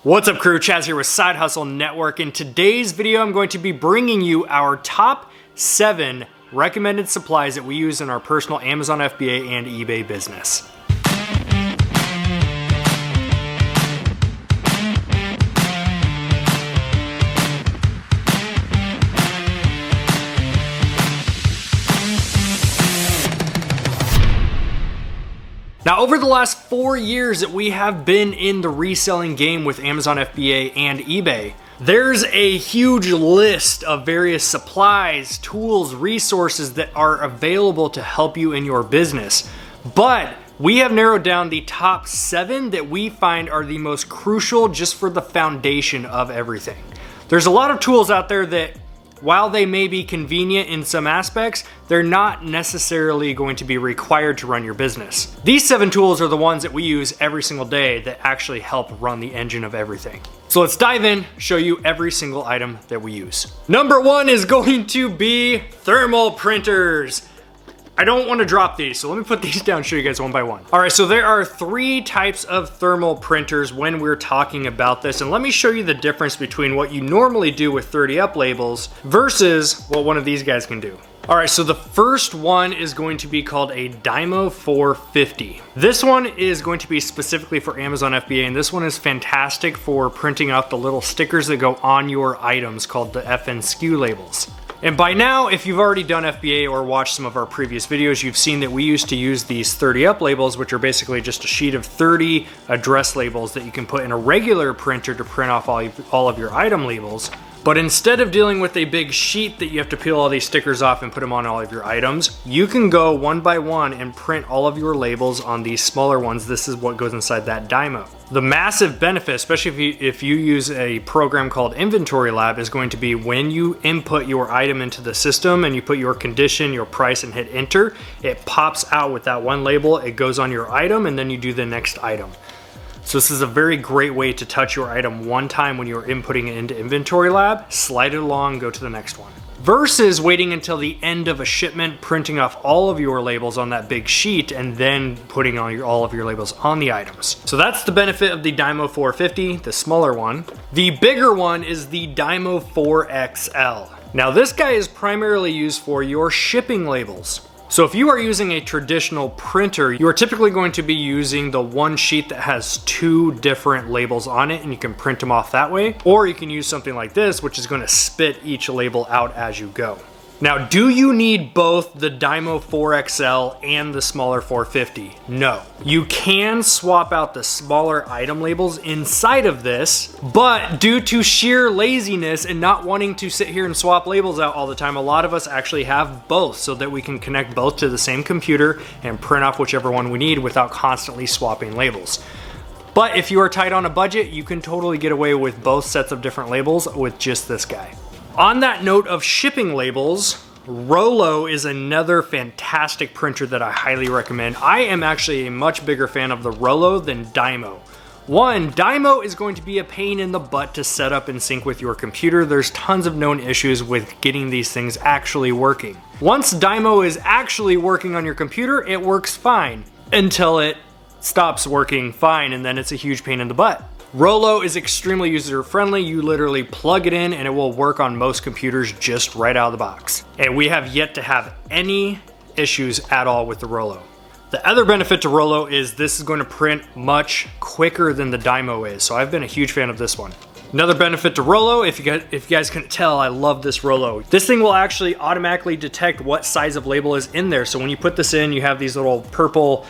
What's up crew, Chaz here with Side Hustle Network. In today's video, I'm going to be bringing you our top 7 recommended supplies that we use in our personal Amazon FBA and eBay business. Now, over the last 4 years that we have been in the reselling game with Amazon FBA and eBay, there's a huge list of various supplies, tools, resources that are available to help you in your business. But we have narrowed down the top 7 that we find are the most crucial just for the foundation of everything. There's a lot of tools out there that, while they may be convenient in some aspects, they're not necessarily going to be required to run your business. These 7 tools are the ones that we use every single day that actually help run the engine of everything. So let's dive in, show you every single item that we use. Number 1 is going to be thermal printers. I don't want to drop these, so let me put these down and show you guys one by one. All right, so there are 3 types of thermal printers when we're talking about this, and let me show you the difference between what you normally do with 30 up labels versus what one of these guys can do. All right, so the first one is going to be called a Dymo 450. This one is going to be specifically for Amazon FBA, and this one is fantastic for printing out the little stickers that go on your items called the FN SKU labels. And by now, if you've already done FBA or watched some of our previous videos, you've seen that we used to use these 30 up labels, which are basically just a sheet of 30 address labels that you can put in a regular printer to print off all of your item labels. But instead of dealing with a big sheet that you have to peel all these stickers off and put them on all of your items, you can go one by one and print all of your labels on these smaller ones. This is what goes inside that Dymo. The massive benefit, especially if you use a program called Inventory Lab, is going to be when you input your item into the system and you put your condition, your price, and hit enter, it pops out with that one label, it goes on your item, and then you do the next item. So this is a very great way to touch your item one time when you're inputting it into Inventory Lab, slide it along, go to the next one. Versus waiting until the end of a shipment, printing off all of your labels on that big sheet, and then putting all of your labels on the items. So that's the benefit of the Dymo 450, the smaller one. The bigger one is the Dymo 4XL. Now this guy is primarily used for your shipping labels. So if you are using a traditional printer, you are typically going to be using the one sheet that has 2 different labels on it, and you can print them off that way. Or you can use something like this, which is going to spit each label out as you go. Now, do you need both the Dymo 4XL and the smaller 450? No. You can swap out the smaller item labels inside of this, but due to sheer laziness and not wanting to sit here and swap labels out all the time, a lot of us actually have both so that we can connect both to the same computer and print off whichever one we need without constantly swapping labels. But if you are tight on a budget, you can totally get away with both sets of different labels with just this guy. On that note of shipping labels, Rolo is another fantastic printer that I highly recommend. I am actually a much bigger fan of the Rolo than Dymo. One, Dymo is going to be a pain in the butt to set up and sync with your computer. There's tons of known issues with getting these things actually working. Once Dymo is actually working on your computer, it works fine until it stops working fine, and then it's a huge pain in the butt. Rolo is extremely user-friendly. You literally plug it in and it will work on most computers just right out of the box. And we have yet to have any issues at all with the Rolo. The other benefit to Rolo is this is going to print much quicker than the Dymo is, so I've been a huge fan of this one. Another benefit to Rolo, if you guys couldn't tell, I love this Rolo. This thing will actually automatically detect what size of label is in there. So when you put this in, you have these little purple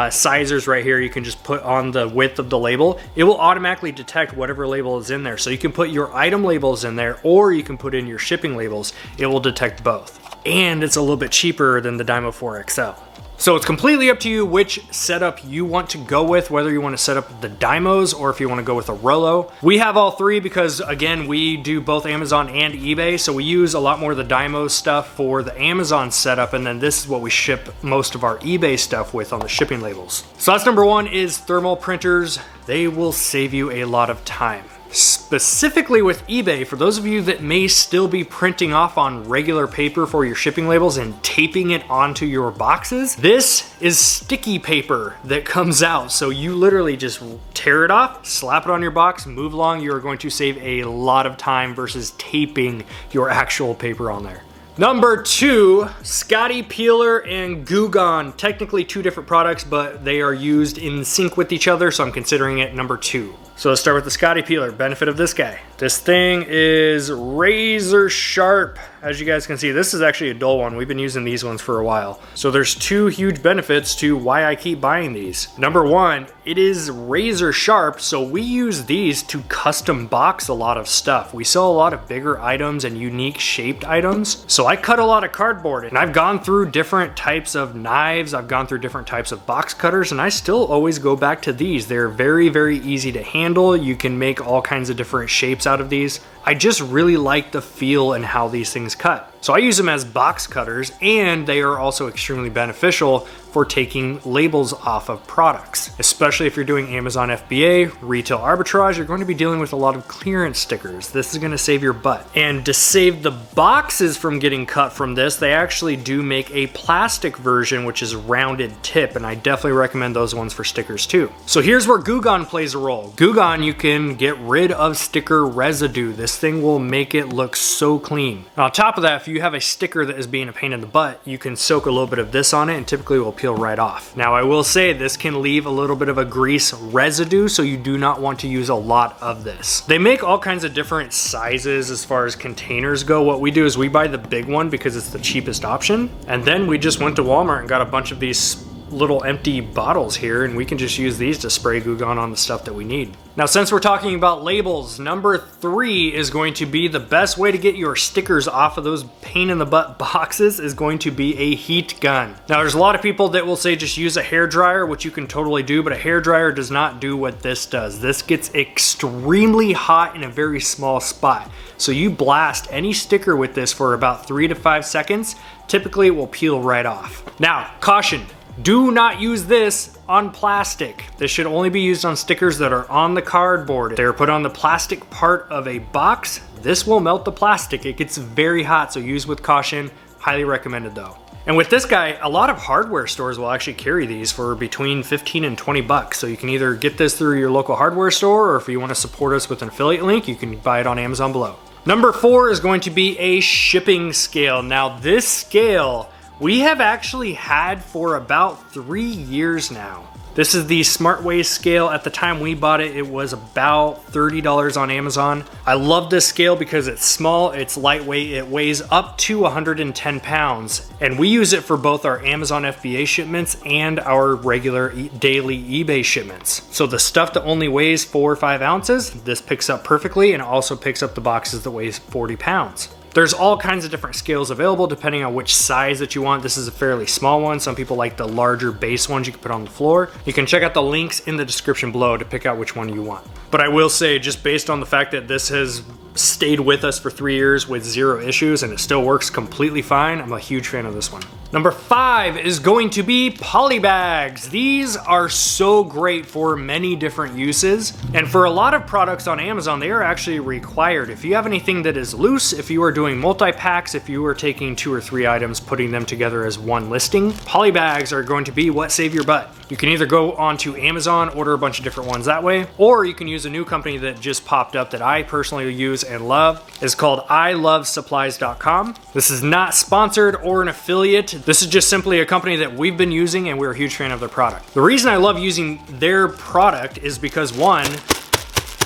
sizers right here. You can just put on the width of the label. It will automatically detect whatever label is in there. So you can put your item labels in there, or you can put in your shipping labels. It will detect both. And it's a little bit cheaper than the Dymo 4XL. So it's completely up to you which setup you want to go with, whether you want to set up the Dymos or if you want to go with a Rolo. We have all 3 because, again, we do both Amazon and eBay, so we use a lot more of the Dymo stuff for the Amazon setup, and then this is what we ship most of our eBay stuff with on the shipping labels. So that's number 1 is thermal printers. They will save you a lot of time. Specifically with eBay, for those of you that may still be printing off on regular paper for your shipping labels and taping it onto your boxes, this is sticky paper that comes out. So you literally just tear it off, slap it on your box, move along. You're going to save a lot of time versus taping your actual paper on there. Number 2, Scotty Peeler and Goo Gone. Technically 2 different products, but they are used in sync with each other, so I'm considering it number 2. So let's start with the Scotty Peeler. Benefit of this guy. This thing is razor sharp. As you guys can see, this is actually a dull one. We've been using these ones for a while. So there's 2 huge benefits to why I keep buying these. Number 1, it is razor sharp, so we use these to custom box a lot of stuff. We sell a lot of bigger items and unique shaped items. So I cut a lot of cardboard, and I've gone through different types of knives, I've gone through different types of box cutters, and I still always go back to these. They're very, very easy to handle. You can make all kinds of different shapes out of these. I just really like the feel and how these things cut. So I use them as box cutters, and they are also extremely beneficial for taking labels off of products. Especially if you're doing Amazon FBA, retail arbitrage, you're going to be dealing with a lot of clearance stickers. This is gonna save your butt. And to save the boxes from getting cut from this, they actually do make a plastic version, which is rounded tip, and I definitely recommend those ones for stickers too. So here's where Goo Gone plays a role. Goo Gone, you can get rid of sticker residue. This thing will make it look so clean. And on top of that, if you have a sticker that is being a pain in the butt, you can soak a little bit of this on it and typically will peel right off. Now I will say this can leave a little bit of a grease residue, so you do not want to use a lot of this. They make all kinds of different sizes as far as containers go. What we do is we buy the big one because it's the cheapest option, and then we just went to Walmart and got a bunch of these little empty bottles here, and we can just use these to spray Goo Gone on the stuff that we need. Now, since we're talking about labels, number 3 is going to be the best way to get your stickers off of those pain in the butt boxes is going to be a heat gun. Now, there's a lot of people that will say just use a hair dryer, which you can totally do, but a hair dryer does not do what this does. This gets extremely hot in a very small spot. So you blast any sticker with this for about 3 to 5 seconds, typically it will peel right off. Now, caution. Do not use this on plastic. This should only be used on stickers that are on the cardboard. If they're put on the plastic part of a box, this will melt the plastic. It gets very hot, so use with caution. Highly recommended though. And with this guy, a lot of hardware stores will actually carry these for between 15 and 20 bucks. So you can either get this through your local hardware store, or if you want to support us with an affiliate link, you can buy it on Amazon below. Number 4 is going to be a shipping scale. Now this scale, we have actually had for about 3 years now. This is the SmartWays scale. At the time we bought it, it was about $30 on Amazon. I love this scale because it's small, it's lightweight, it weighs up to 110 pounds. And we use it for both our Amazon FBA shipments and our regular daily eBay shipments. So the stuff that only weighs 4 or 5 ounces, this picks up perfectly, and also picks up the boxes that weighs 40 pounds. There's all kinds of different scales available depending on which size that you want. This is a fairly small one. Some people like the larger base ones you can put on the floor. You can check out the links in the description below to pick out which one you want. But I will say, just based on the fact that this has stayed with us for 3 years with 0 issues and it still works completely fine, I'm a huge fan of this one. Number 5 is going to be poly bags. These are so great for many different uses. And for a lot of products on Amazon, they are actually required. If you have anything that is loose, if you are doing multi-packs, if you are taking 2 or 3 items, putting them together as one listing, poly bags are going to be what save your butt. You can either go onto Amazon, order a bunch of different ones that way, or you can use a new company that just popped up that I personally use and love. It's called ilovesupplies.com. This is not sponsored or an affiliate. This is just simply a company that we've been using and we're a huge fan of their product. The reason I love using their product is because, one,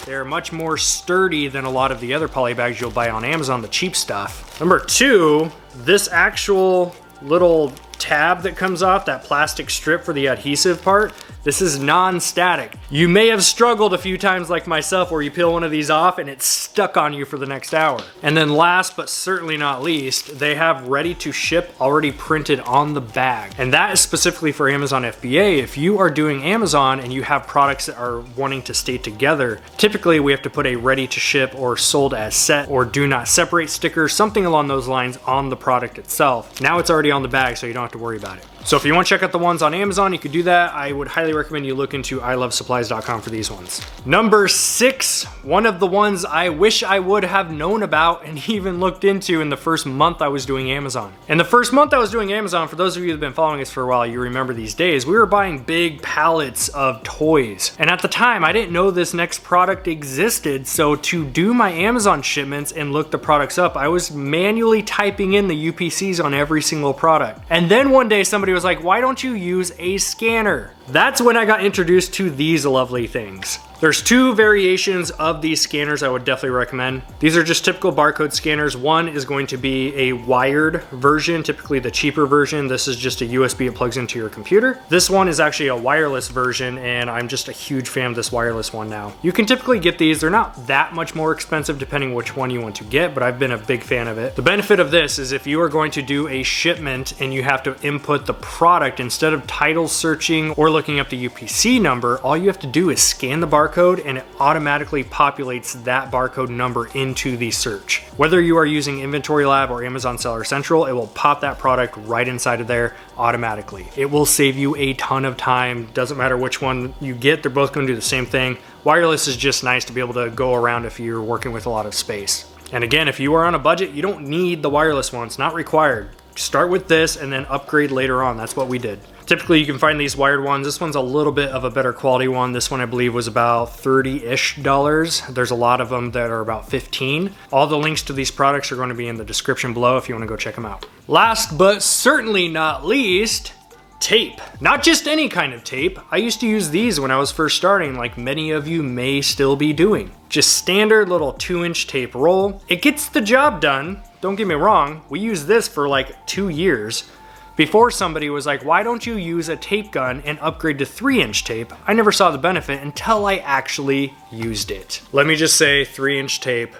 they're much more sturdy than a lot of the other poly bags you'll buy on Amazon, the cheap stuff. Number 2, this actual little tab that comes off, that plastic strip for the adhesive part, this is non-static. You may have struggled a few times like myself where you peel one of these off and it's stuck on you for the next hour. And then last but certainly not least, they have ready to ship already printed on the bag. And that is specifically for Amazon FBA. If you are doing Amazon and you have products that are wanting to stay together, typically we have to put a ready to ship or sold as set or do not separate sticker, something along those lines on the product itself. Now it's already on the bag, so you don't have to worry about it. So if you want to check out the ones on Amazon, you could do that. I would highly recommend you look into ilovesupplies.com for these ones. Number 6, one of the ones I wish I would have known about and even looked into in the first month I was doing Amazon. In the first month I was doing Amazon, for those of you that have been following us for a while, you remember these days, we were buying big pallets of toys. And at the time, I didn't know this next product existed, so to do my Amazon shipments and look the products up, I was manually typing in the UPCs on every single product. And then one day somebody was like, why don't you use a scanner? That's when I got introduced to these lovely things. There's 2 variations of these scanners I would definitely recommend. These are just typical barcode scanners. One is going to be a wired version, typically the cheaper version. This is just a USB, it plugs into your computer. This one is actually a wireless version, and I'm just a huge fan of this wireless one now. You can typically get these. They're not that much more expensive depending which one you want to get, but I've been a big fan of it. The benefit of this is if you are going to do a shipment and you have to input the product, instead of title searching or looking up the UPC number, all you have to do is scan the barcode and it automatically populates that barcode number into the search. Whether you are using Inventory Lab or Amazon Seller Central, it will pop that product right inside of there automatically. It will save you a ton of time. Doesn't matter which one you get, they're both going to do the same thing. Wireless is just nice to be able to go around if you're working with a lot of space. And again, if you are on a budget, you don't need the wireless one. It's not required. Start with this and then upgrade later on. That's what we did. Typically you can find these wired ones. This one's a little bit of a better quality one. This one I believe was about $30-ish. There's a lot of them that are about 15. All the links to these products are going to be in the description below if you want to go check them out. Last but certainly not least, tape. Not just any kind of tape. I used to use these when I was first starting, like many of you may still be doing. Just standard little 2-inch tape roll. It gets the job done. Don't get me wrong. We used this for like 2 years. Before somebody was like, why don't you use a tape gun and upgrade to 3-inch tape? I never saw the benefit until I actually used it. Let me just say, 3-inch tape,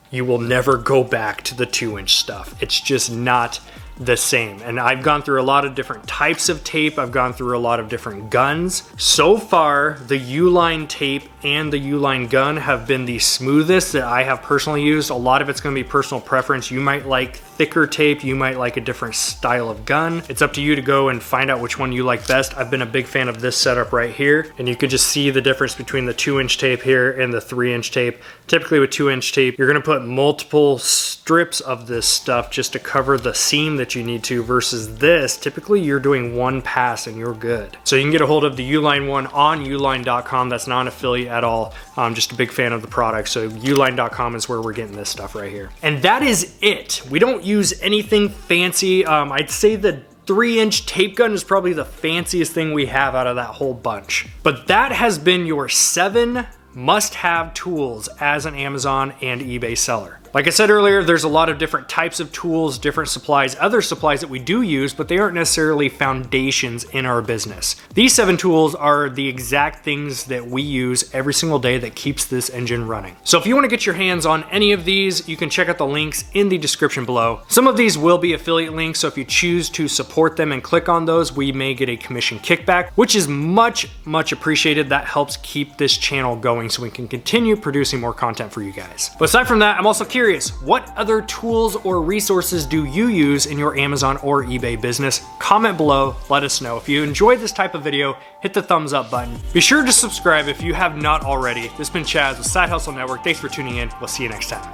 you will never go back to the 2-inch stuff. It's just not the same. And I've gone through a lot of different types of tape. I've gone through a lot of different guns. So far, the U-line tape and the U-line gun have been the smoothest that I have personally used. A lot of it's going to be personal preference. You might like thicker tape. You might like a different style of gun. It's up to you to go and find out which one you like best. I've been a big fan of this setup right here. And you can just see the difference between the 2-inch tape here and the 3-inch tape. Typically with 2-inch tape, you're going to put multiple strips of this stuff just to cover the seam that you need to, versus this, typically you're doing one pass and you're good. So you can get a hold of the Uline one on uline.com. That's not an affiliate at all. I'm just a big fan of the product. So uline.com is where we're getting this stuff right here. And that is it. We don't use anything fancy. I'd say the 3-inch tape gun is probably the fanciest thing we have out of that whole bunch. But that has been your 7 must-have tools as an Amazon and eBay seller. Like I said earlier, there's a lot of different types of tools, different supplies, other supplies that we do use, but they aren't necessarily foundations in our business. These 7 tools are the exact things that we use every single day that keeps this engine running. So if you want to get your hands on any of these, you can check out the links in the description below. Some of these will be affiliate links, so if you choose to support them and click on those, we may get a commission kickback, which is much appreciated. That helps keep this channel going so we can continue producing more content for you guys. But aside from that, I'm also curious, what other tools or resources do you use in your Amazon or eBay business? Comment below, let us know. If you enjoyed this type of video, hit the thumbs up button. Be sure to subscribe if you have not already. This has been Chaz with Side Hustle Network. Thanks for tuning in. We'll see you next time.